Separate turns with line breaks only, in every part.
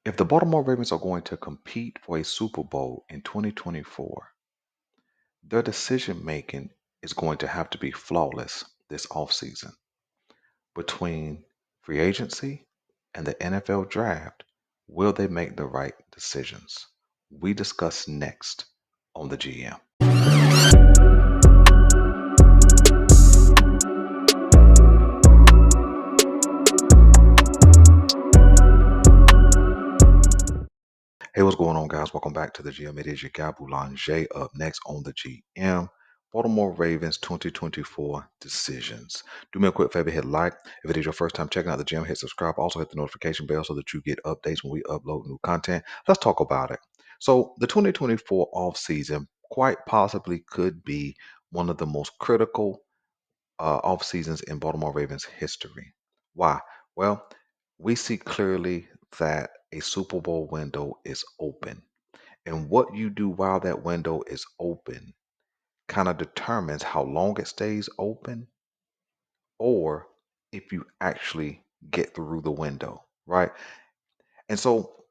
If the Baltimore Ravens are going to compete for a Super Bowl in 2024, their decision making is going to have to be flawless this offseason. Between free agency and the NFL draft, will they make the right decisions? We discuss next on the GM. Hey, what's going on, guys? Welcome back to the GM. It is your guy Boulanger. Up next on the GM, Baltimore Ravens 2024 decisions. Do me a quick favor, hit like. If it is your first time checking out the GM, hit subscribe. Also hit the notification bell so that you get updates when we upload new content. Let's talk about it. So the 2024 offseason quite possibly could be one of the most critical off seasons in Baltimore Ravens history. Why? Well, we see clearly that a Super Bowl window is open. And what you do while that window is open kind of determines how long it stays open or if you actually get through the window, right? And so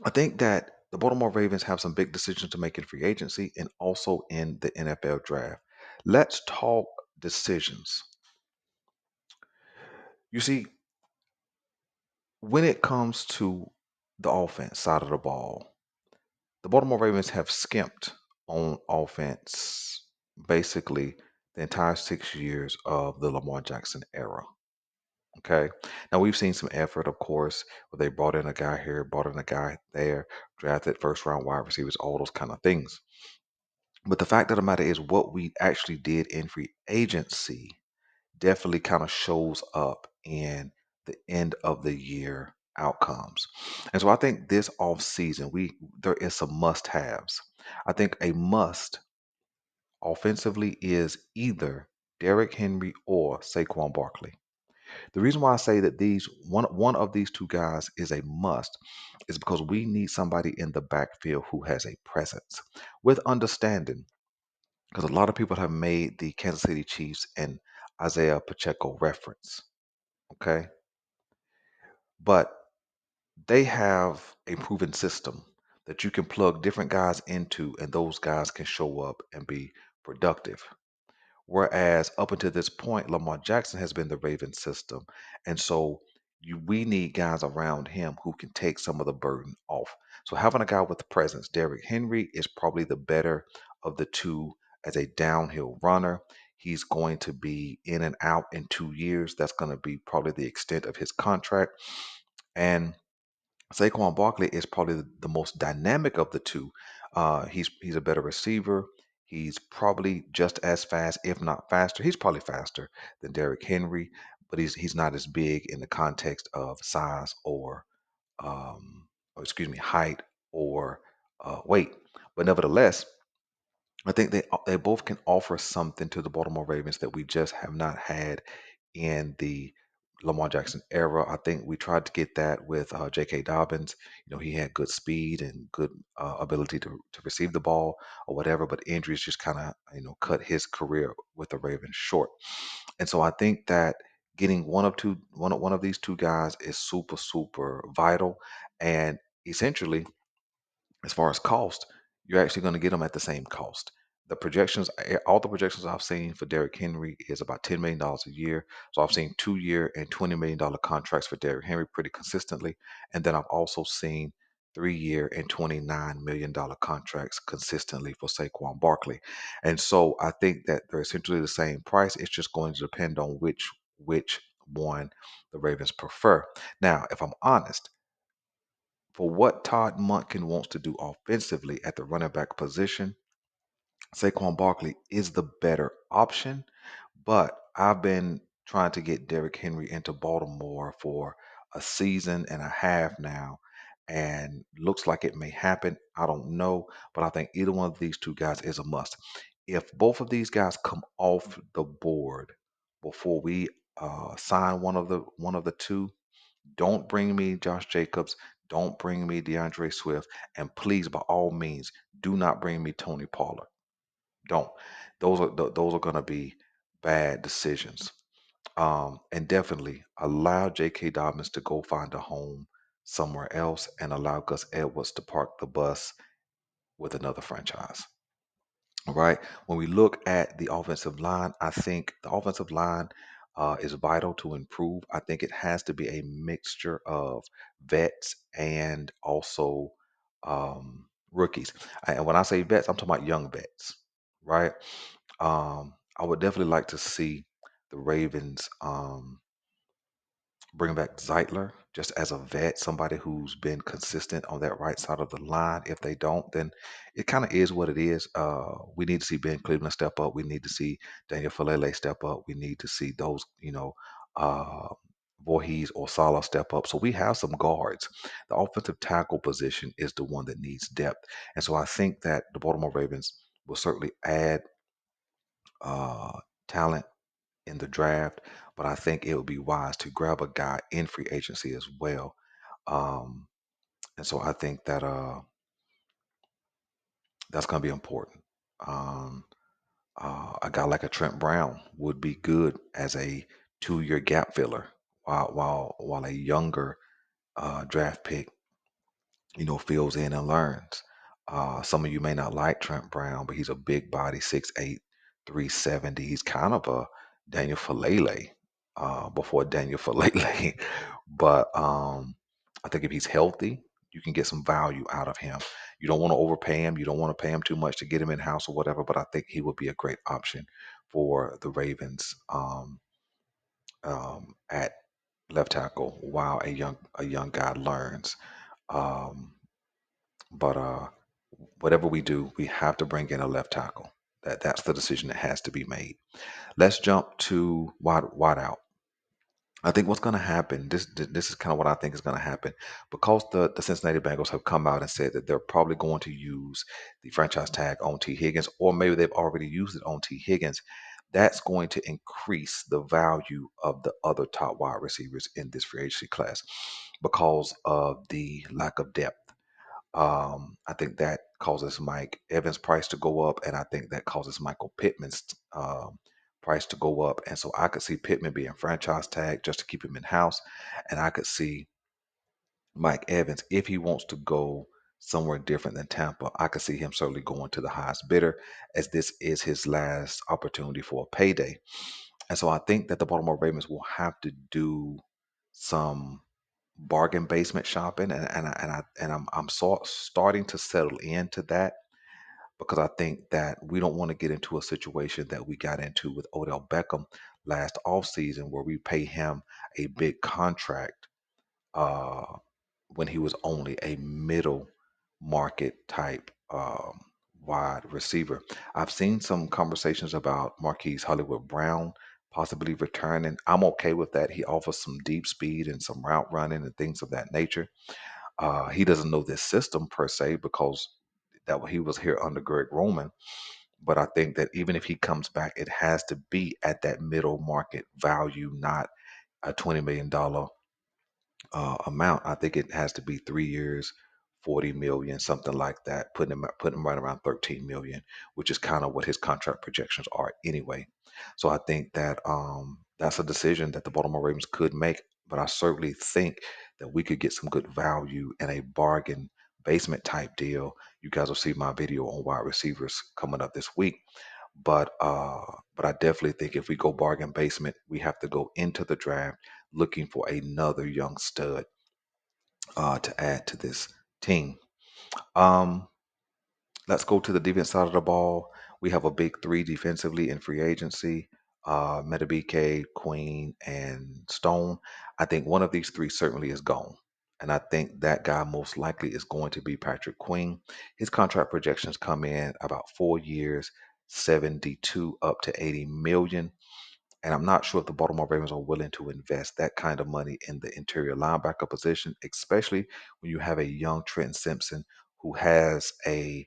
I think that the Baltimore Ravens have some big decisions to make in free agency and also in the NFL draft. Let's talk decisions. You see, when it comes to the offense side of the ball, the Baltimore Ravens have skimped on offense basically the entire 6 years of the Lamar Jackson era. Okay. Now we've seen some effort, of course, where they brought in a guy here, brought in a guy there, drafted first round wide receivers, all those kind of things. But the fact of the matter is, what we actually did in free agency definitely kind of shows up in the end of the year outcomes. And so I think this off season, there is some must haves. I think a must offensively is either Derrick Henry or Saquon Barkley. The reason why I say that these one of these two guys is a must is because we need somebody in the backfield who has a presence with understanding, because a lot of people have made the Kansas City Chiefs and Isaiah Pacheco reference. Okay. But they have a proven system that you can plug different guys into, and those guys can show up and be productive. Whereas up until this point, Lamar Jackson has been the Raven system. And so we need guys around him who can take some of the burden off. So having a guy with the presence, Derrick Henry, is probably the better of the two as a downhill runner. He's going to be in and out in 2 years. That's going to be probably the extent of his contract. And Saquon Barkley is probably the most dynamic of the two. He's a better receiver. He's probably just as fast, if not faster. He's probably faster than Derrick Henry, but he's not as big in the context of size or excuse me, height or weight. But nevertheless, I think they both can offer something to the Baltimore Ravens that we just have not had in the Lamar Jackson era. I think we tried to get that with J.K. Dobbins. He had good speed and good ability to receive the ball or whatever, but injuries just kind of cut his career with the Ravens short. And so I think that getting one of these two guys is super super vital, and essentially as far as cost, you're actually going to get them at the same cost. The projections, all the projections I've seen for Derrick Henry is about $10 million a year. So I've seen 2 year and $20 million contracts for Derrick Henry pretty consistently. And then I've also seen 3 year and $29 million contracts consistently for Saquon Barkley. And so I think that they're essentially the same price. It's just going to depend on which one the Ravens prefer. Now, if I'm honest, for what Todd Monken wants to do offensively at the running back position, Saquon Barkley is the better option. But I've been trying to get Derrick Henry into Baltimore for a season and a half now, and looks like it may happen. I don't know, but I think either one of these two guys is a must. If both of these guys come off the board before we sign one of the two, don't bring me Josh Jacobs. Don't bring me DeAndre Swift. And please, by all means, do not bring me Tony Pollard. Don't. Those are going to be bad decisions. And definitely allow J.K. Dobbins to go find a home somewhere else and allow Gus Edwards to park the bus with another franchise. All right. When we look at the offensive line, I think the offensive line is vital to improve. I think it has to be a mixture of vets and also rookies. And when I say vets, I'm talking about young vets, right? I would definitely like to see the Ravens. Bring back Zeitler just as a vet, somebody who's been consistent on that right side of the line. If they don't, then it kind of is what it is. We need to see Ben Cleveland step up. We need to see Daniel Falele step up. We need to see those, uh, Voorhees or Salah step up. So we have some guards. The offensive tackle position is the one that needs depth. And so I think that the Baltimore Ravens will certainly add uh, talent in the draft, but I think it would be wise to grab a guy in free agency as well. Um, and so I think that that's going to be important. Um, a guy like a Trent Brown would be good as a 2-year gap filler, while a younger draft pick fills in and learns. Some of you may not like Trent Brown, but he's a big body, 6'8", 370. He's kind of a Daniel Falele before Daniel Falele. But I think if he's healthy, you can get some value out of him. You don't want to overpay him. You don't want to pay him too much to get him in house or whatever. But I think he would be a great option for the Ravens at left tackle while a young guy learns. Um, but whatever we do, we have to bring in a left tackle. That's the decision that has to be made. Let's jump to wide out. I think what's going to happen. This is kind of what I think is going to happen because the Cincinnati Bengals have come out and said that they're probably going to use the franchise tag on T Higgins, or maybe they've already used it on T Higgins. That's going to increase the value of the other top wide receivers in this free agency class because of the lack of depth. I think that causes Mike Evans' price to go up, and I think that causes Michael Pittman's price to go up. And so I could see Pittman being franchise tag just to keep him in house, and I could see Mike Evans if he wants to go somewhere different than Tampa. I could see him certainly going to the highest bidder, as this is his last opportunity for a payday. And so I think that the Baltimore Ravens will have to do some bargain basement shopping, and I'm starting to settle into that because I think that we don't want to get into a situation that we got into with Odell Beckham last offseason where we pay him a big contract uh, when he was only a middle market type wide receiver. I've seen some conversations about Marquise Hollywood Brown possibly returning. I'm okay with that. He offers some deep speed and some route running and things of that nature. He doesn't know this system per se because that he was here under Greg Roman. But I think that even if he comes back, it has to be at that middle market value, not a $20 million amount. I think it has to be 3 years, 40 million, something like that, putting him right around 13 million, which is kind of what his contract projections are anyway. So I think that that's a decision that the Baltimore Ravens could make, but I certainly think that we could get some good value in a bargain basement type deal. You guys will see my video on wide receivers coming up this week. But I definitely think if we go bargain basement, we have to go into the draft looking for another young stud to add to this team. Um, let's go to the defense side of the ball. We have a big three defensively in free agency. Metabike, Queen, and Stone. I think one of these three certainly is gone. And I think that guy most likely is going to be Patrick Queen. His contract projections come in about 4 years, 72 up to 80 million. And I'm not sure if the Baltimore Ravens are willing to invest that kind of money in the interior linebacker position, especially when you have a young Trenton Simpson who has a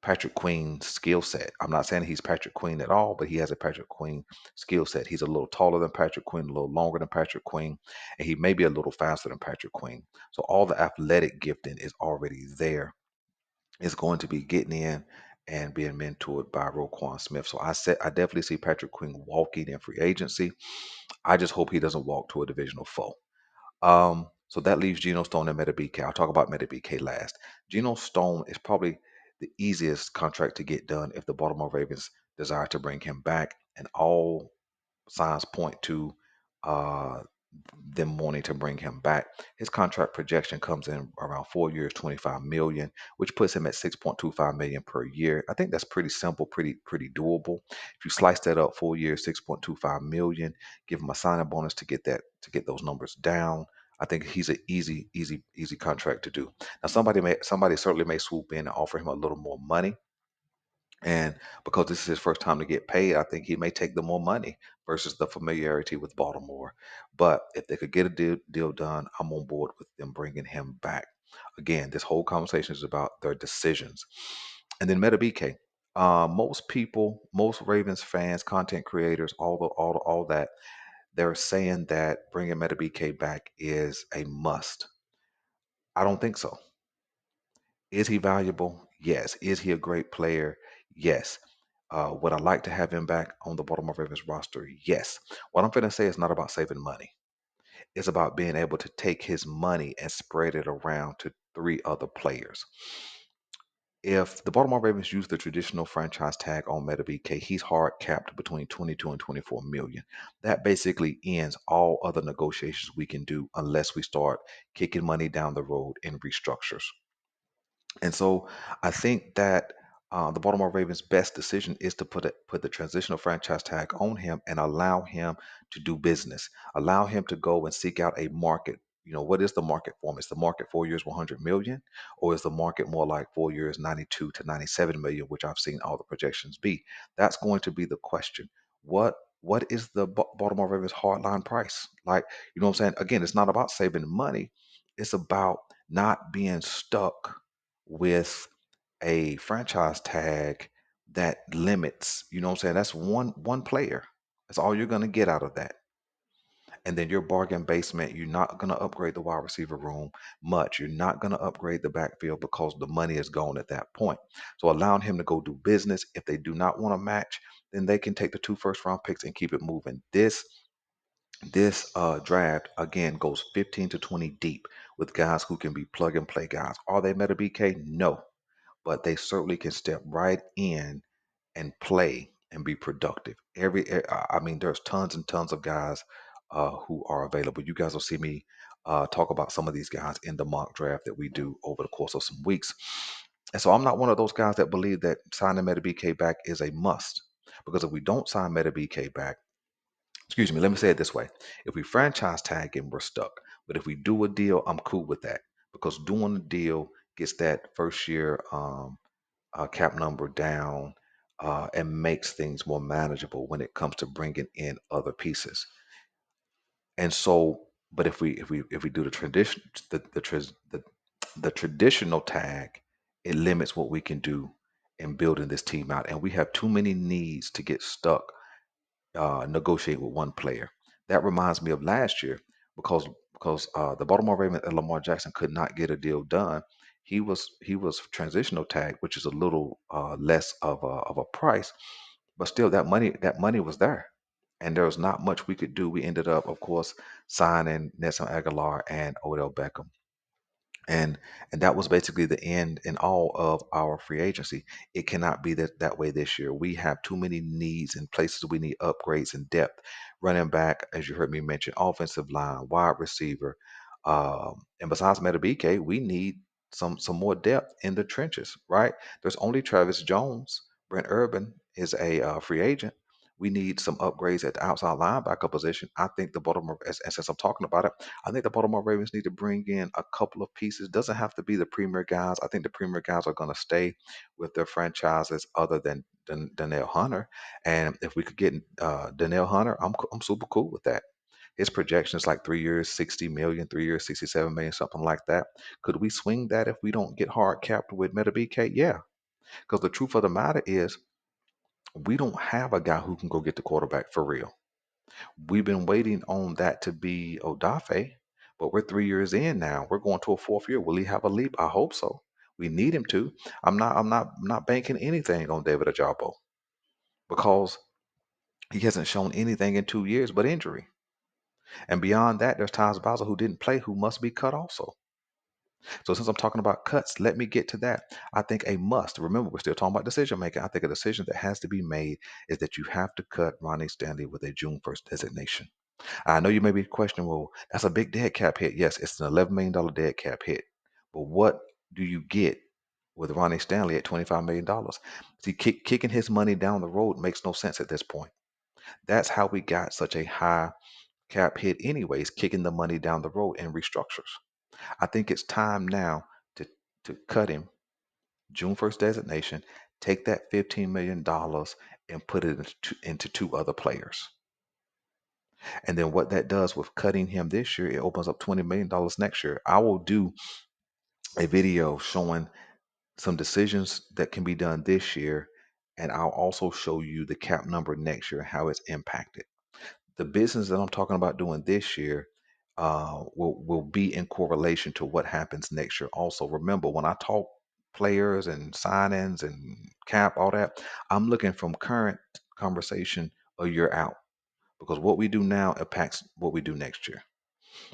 Patrick Queen skill set. I'm not saying he's Patrick Queen at all, but he has a Patrick Queen skill set. He's a little taller than Patrick Queen, a little longer than Patrick Queen, and he may be a little faster than Patrick Queen. So all the athletic gifting is already there. It's going to be getting in and being mentored by Roquan Smith. So I definitely see Patrick Queen walking in free agency. I just hope he doesn't walk to a divisional foe. Um, So that leaves Geno Stone and Meta BK. I'll talk about Meta BK last. Geno Stone is probably the easiest contract to get done if the Baltimore Ravens desire to bring him back, and all signs point to uh, them wanting to bring him back. His contract projection comes in around 4 years, 25 million, which puts him at 6.25 million per year. I think that's pretty simple, pretty doable. If you slice that up, 4 years, 6.25 million, give him a signing bonus to get those numbers down. I think he's an easy contract to do. Now somebody certainly may swoop in and offer him a little more money, and because this is his first time to get paid, I think he may take the more money versus the familiarity with Baltimore. But if they could get a deal done, I'm on board with them bringing him back. Again, this whole conversation is about their decisions. And then Meta BK. Most people, most Ravens fans, content creators, all that, they're saying that bringing Meta BK back is a must. I don't think so. Is he valuable? Yes. Is he a great player? Yes. Would I like to have him back on the Baltimore Ravens roster? Yes. What I'm going to say is not about saving money. It's about being able to take his money and spread it around to three other players. If the Baltimore Ravens use the traditional franchise tag on Meta BK, he's hard capped between 22 and 24 million. That basically ends all other negotiations we can do unless we start kicking money down the road in restructures. And so I think that the Baltimore Ravens' best decision is to put the transitional franchise tag on him and allow him to do business. Allow him to go and seek out a market. You know, what is the market for him? Is the market 4 years, 100 million, or is the market more like 4 years, 92 to 97 million, which I've seen all the projections be? That's going to be the question. What is the Baltimore Ravens hardline price? Like, you know what I'm saying? Again, it's not about saving money. It's about not being stuck with a franchise tag that limits, you know what I'm saying? That's one player. That's all you're gonna get out of that. And then your bargain basement, you're not gonna upgrade the wide receiver room much. You're not gonna upgrade the backfield because the money is gone at that point. So allowing him to go do business. If they do not want to match, then they can take the 2 first round picks and keep it moving. This draft again goes 15 to 20 deep with guys who can be plug and play guys. Are they Meta BK? No, but they certainly can step right in and play and be productive. I mean, there's tons and tons of guys who are available. You guys will see me talk about some of these guys in the mock draft that we do over the course of some weeks. And so I'm not one of those guys that believe that signing Meta BK back is a must. Because if we don't sign Meta BK back, excuse me, let me say it this way. If we franchise tag him, we're stuck. But if we do a deal, I'm cool with that because doing a deal gets that first year cap number down and makes things more manageable when it comes to bringing in other pieces. And so, but if we do the tradition the traditional tag, it limits what we can do in building this team out, and we have too many needs to get stuck negotiate with one player. That reminds me of last year because the Baltimore Ravens and Lamar Jackson could not get a deal done. He was transitional tag, which is a little less of a price, but still that money was there, and there was not much we could do. We ended up, of course, signing Nelson Aguilar and Odell Beckham, and that was basically the end and all of our free agency. It cannot be that way this year. We have too many needs and places we need upgrades and depth. Running back, as you heard me mention, offensive line, wide receiver, and besides Meta BK, we need some more depth in the trenches. Right? There's only Travis Jones. Brent Urban is a free agent. We need some upgrades at the outside linebacker position. I think the Baltimore, and since I'm talking about it, I think the Baltimore Ravens need to bring in a couple of pieces. Doesn't have to be the premier guys. I think the premier guys are going to stay with their franchises other than Danielle Hunter. And if we could get Danielle Hunter, I'm super cool with that. His projection is like 3 years, 60 million, 3 years, 67 million, something like that. Could we swing that if we don't get hard capped with Meta BK? Yeah. Because the truth of the matter is, we don't have a guy who can go get the quarterback for real. We've been waiting on that to be Odafe, but we're 3 years in now. We're going to a fourth year. Will he have a leap? I hope so. We need him to. I'm not banking anything on David Ajabo because he hasn't shown anything in 2 years but injury. And beyond that, there's Tyus Bowser who didn't play, who must be cut also. So since I'm talking about cuts, let me get to that. I think a must, remember, we're still talking about decision making. I think a decision that has to be made is that you have to cut Ronnie Stanley with a June 1st designation. I know you may be questioning, well, that's a big dead cap hit. Yes, it's an $11 million dead cap hit. But what do you get with Ronnie Stanley at $25 million? See, kicking his money down the road makes no sense at this point. That's how we got such a high cap hit, anyways, kicking the money down the road in restructures. I think it's time now to cut him June 1st designation, take that $15 million and put it into two other players. And then what that does with cutting him this year, it opens up $20 million next year. I will do a video showing some decisions that can be done this year, and I'll also show you the cap number next year and how it's impacted. The business that I'm talking about doing this year will be in correlation to what happens next year. Also, remember when I talk players and signings and cap, all that, I'm looking from current conversation a year out because what we do now impacts what we do next year.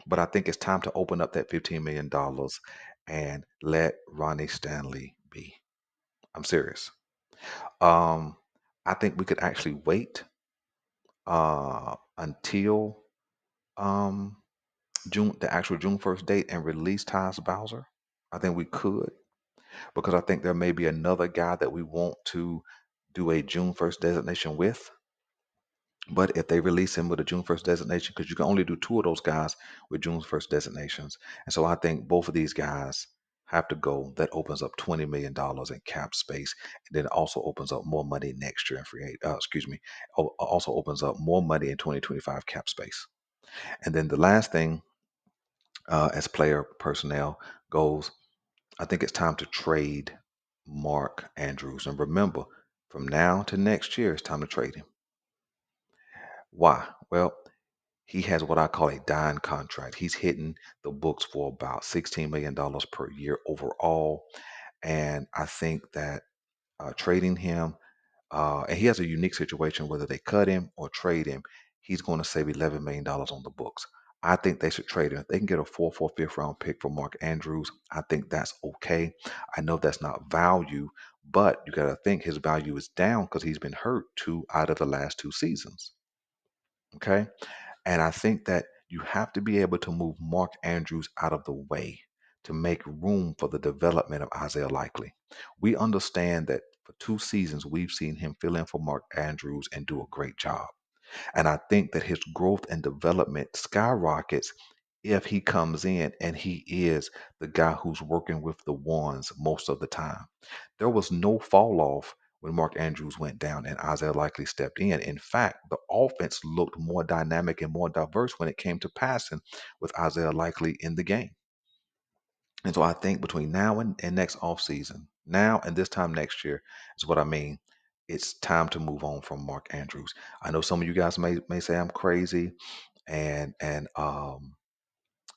But I think it's time to open up that $15 million and let Ronnie Stanley be. I'm serious. Um, I think we could actually wait until um, the actual June 1st date and release Tyus Bowser. I think we could because I think there may be another guy that we want to do a June 1st designation with. But if they release him with a June 1st designation, because you can only do two of those guys with June 1st designations. And so I think both of these guys have to go. That opens up $20 million in cap space. And then it also opens up more money next year in also opens up more money in 2025 cap space. And then the last thing, as player personnel goes, I think it's time to trade Mark Andrews. And remember, from now to next year, it's time to trade him. Why? Well, he has what I call a dying contract. He's hitting the books for about $16 million per year overall. And I think that trading him, and he has a unique situation, whether they cut him or trade him, he's going to save $11 million on the books. I think they should trade him. If they can get a 5th round pick for Mark Andrews, I think that's okay. I know that's not value, but you got to think his value is down because he's been hurt 2 out of the last 2 seasons. Okay. And I think that you have to be able to move Mark Andrews out of the way to make room for the development of Isaiah Likely. We understand that for 2 seasons, we've seen him fill in for Mark Andrews and do a great job. And I think that his growth and development skyrockets if he comes in and he is the guy who's working with the ones most of the time. There was no fall off when Mark Andrews went down and Isaiah Likely stepped in. In fact, the offense looked more dynamic and more diverse when it came to passing with Isaiah Likely in the game. And so I think between now and next offseason, now and this time next year is what I mean. It's time to move on from Mark Andrews. I know some of you guys may say I'm crazy, and and um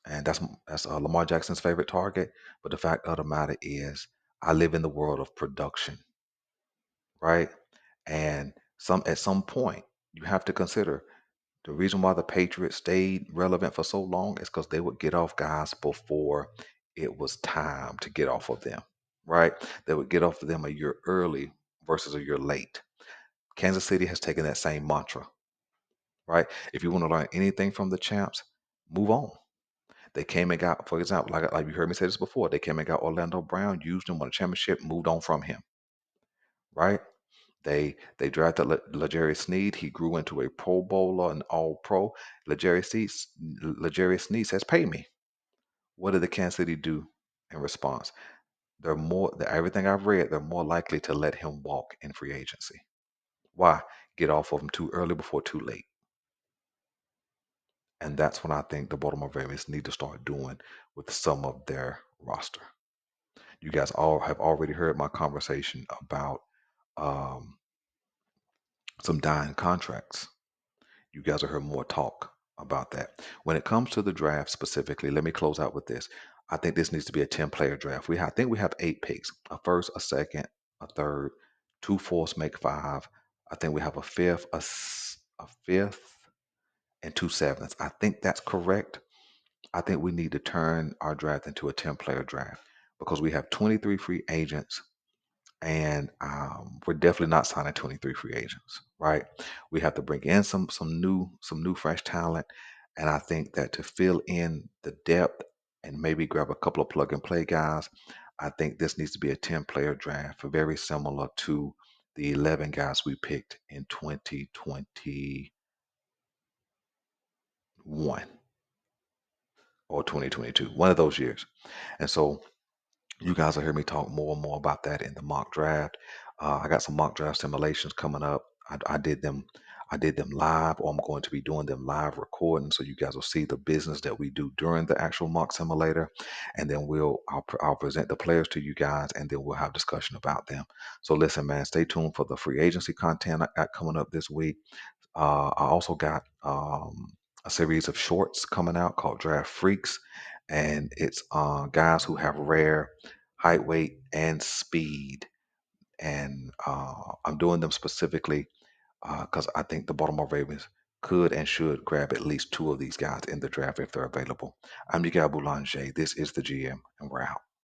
and that's Lamar Jackson's favorite target. But the fact of the matter is, I live in the world of production, right? And some at some point, you have to consider the reason why the Patriots stayed relevant for so long is because they would get off guys before it was time to get off of them, right? They would get off of them a year early versus a year late. Kansas City has taken that same mantra, right? If you want to learn anything from the champs, move on. They came and got, for example, like you heard me say this before, they came and got Orlando Brown, used him, won a championship, moved on from him, right? They drafted L'Jarius Sneed. He grew into a Pro Bowler, an All Pro. L'Jarius Sneed says, "Pay me." What did the Kansas City do in response? Everything I've read, they're more likely to let him walk in free agency. Why? Get off of him too early before too late. And that's when I think the Baltimore Ravens need to start doing with some of their roster. You guys all have already heard my conversation about um, some dying contracts. You guys will hear more talk about that. When it comes to the draft specifically, let me close out with this. I think this needs to be a 10-player draft. I think we have 8 picks: a first, a second, a third, 2 fourths make 5. I think we have a fifth, a fifth, and two sevenths. I think that's correct. I think we need to turn our draft into a 10-player draft because we have 23 free agents, and we're definitely not signing 23 free agents, right? We have to bring in some new fresh talent, and I think that to fill in the depth and maybe grab a couple of plug and play guys, I think this needs to be a 10-player draft, very similar to the 11 guys we picked in 2021 or 2022, one of those years. And so you guys will hear me talk more and more about that in the mock draft. I got some mock draft simulations coming up. I did them. I did them live, or I'm going to be doing them live recording, so you guys will see the business that we do during the actual mock simulator, and then I'll present the players to you guys, and then we'll have discussion about them. So listen, man, stay tuned for the free agency content I got coming up this week. I also got a series of shorts coming out called Draft Freaks, and it's guys who have rare height, weight, and speed. And I'm doing them specifically because I think the Baltimore Ravens could and should grab at least two of these guys in the draft if they're available. I'm your guy Boulanger. This is the GM, and we're out.